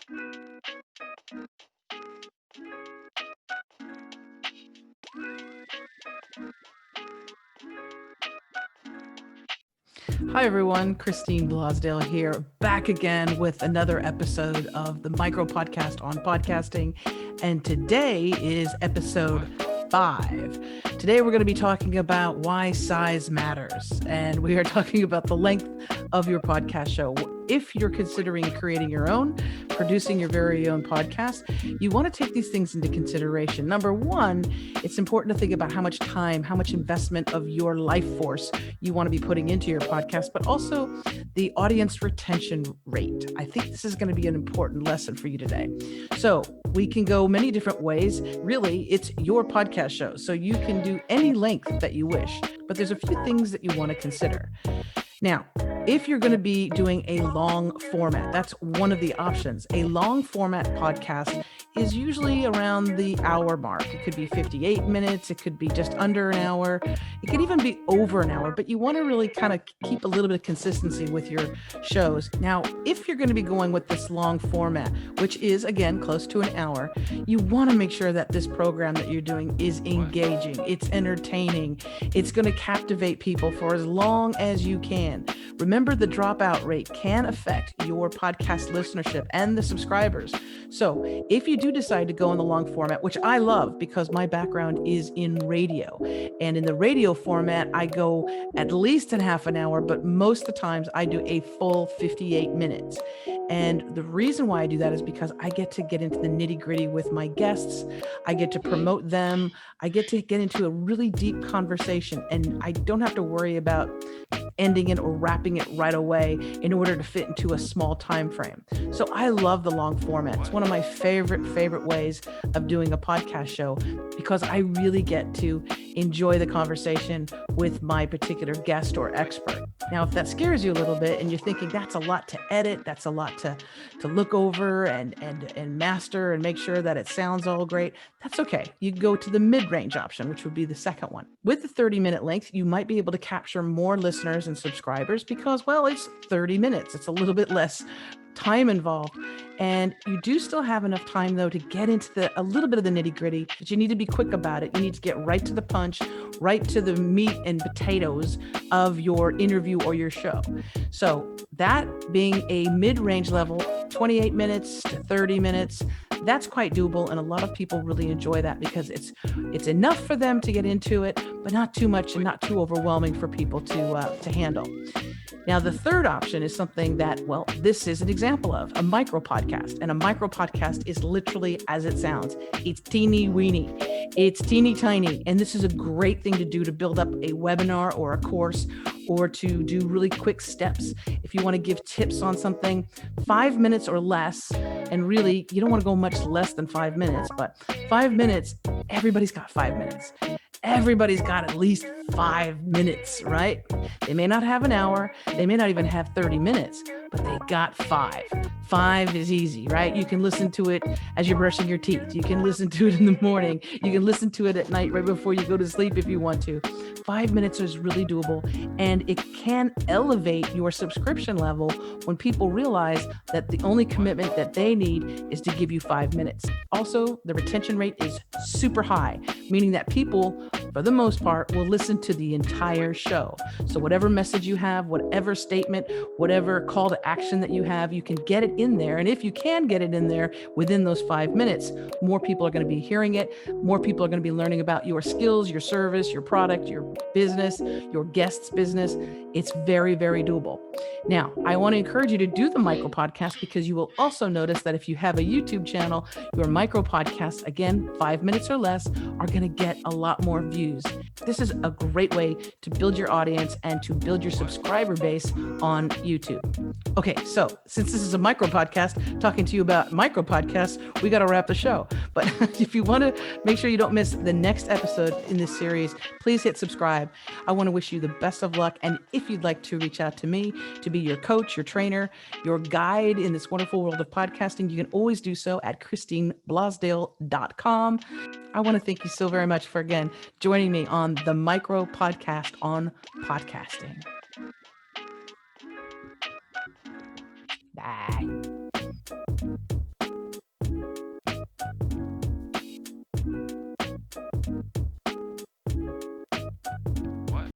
Hi, everyone. Christine Blosdale here, back again with another episode of the Micro Podcast on Podcasting. And today is episode 5. Today, we're going to be talking about why size matters. And we are talking about the length of your podcast show. If you're considering creating your own, producing your very own podcast, you want to take these things into consideration. Number one, it's important to think about how much time, how much investment of your life force you want to be putting into your podcast, but also the audience retention rate. I think this is going to be an important lesson for you today. So we can go many different ways. Really, it's your podcast show, so you can do any length that you wish, but there's a few things that you want to consider. Now, if you're going to be doing a long format, that's one of the options. A long format podcast is usually around the hour mark. It could be 58 minutes. It could be just under an hour. It could even be over an hour, but you want to really kind of keep a little bit of consistency with your shows. Now, if you're going to be going with this long format, which is, again, close to an hour, you want to make sure that this program that you're doing is engaging. It's entertaining. It's going to captivate people for as long as you can. Remember, the dropout rate can affect your podcast listenership and the subscribers. So if you do decide to go in the long format, which I love because my background is in radio, and in the radio format, I go at least in half an hour, but most of the times I do a full 58 minutes. And the reason why I do that is because I get to get into the nitty gritty with my guests. I get to promote them. I get to get into a really deep conversation, and I don't have to worry about ending it or wrapping it right away in order to fit into a small time frame. So I love the long format. It's one of my favorite ways of doing a podcast show because I really get to enjoy the conversation with my particular guest or expert. Now, if that scares you a little bit and you're thinking that's a lot to edit, that's a lot to look over and master and make sure that it sounds all great, that's okay. You go to the mid-range option, which would be the second one. With the 30-minute length, you might be able to capture more listeners and subscribers because, well, it's 30 minutes. It's a little bit less time involved. And you do still have enough time, though, to get into a little bit of the nitty gritty, but you need to be quick about it. You need to get right to the punch, right to the meat and potatoes of your interview or your show. So that being a mid-range level, 28 minutes to 30 minutes, that's quite doable. And a lot of people really enjoy that because it's enough for them to get into it, but not too much and not too overwhelming for people to handle. Now, the third option is something that, well, this is an example of a micro podcast. And a micro podcast is literally as it sounds. It's teeny weeny. It's teeny tiny. And this is a great thing to do to build up a webinar or a course or to do really quick steps. If you want to give tips on something, 5 minutes or less, and really, you don't want to go much less than 5 minutes, but 5 minutes, everybody's got 5 minutes. Everybody's got at least 5 minutes, right? They may not have an hour. They may not even have 30 minutes, but they got 5. 5 is easy, right? You can listen to it as you're brushing your teeth. You can listen to it in the morning. You can listen to it at night right before you go to sleep if you want to. 5 minutes is really doable, and it can elevate your subscription level when people realize that the only commitment that they need is to give you 5 minutes. Also, the retention rate is super high, meaning that people, for the most part, will listen to the entire show. So whatever message you have, whatever statement, whatever call to action that you have, you can get it in there. And if you can get it in there within those 5 minutes, more people are going to be hearing it. More people are going to be learning about your skills, your service, your product, your business, your guest's business. It's very, very doable. Now, I want to encourage you to do the micro podcast because you will also notice that if you have a YouTube channel, your micro podcasts, again, 5 minutes or less, are going to get a lot more views. This is a great way to build your audience and to build your subscriber base on YouTube. Okay, so since this is a micro podcast, talking to you about micro podcasts, we got to wrap the show. But if you want to make sure you don't miss the next episode in this series, please hit subscribe. I want to wish you the best of luck. And if you'd like to reach out to me to be your coach, your trainer, your guide in this wonderful world of podcasting, you can always do so at christineblosdale.com. I want to thank you so very much for, again, joining me on the Micro Podcast on Podcasting. Bye.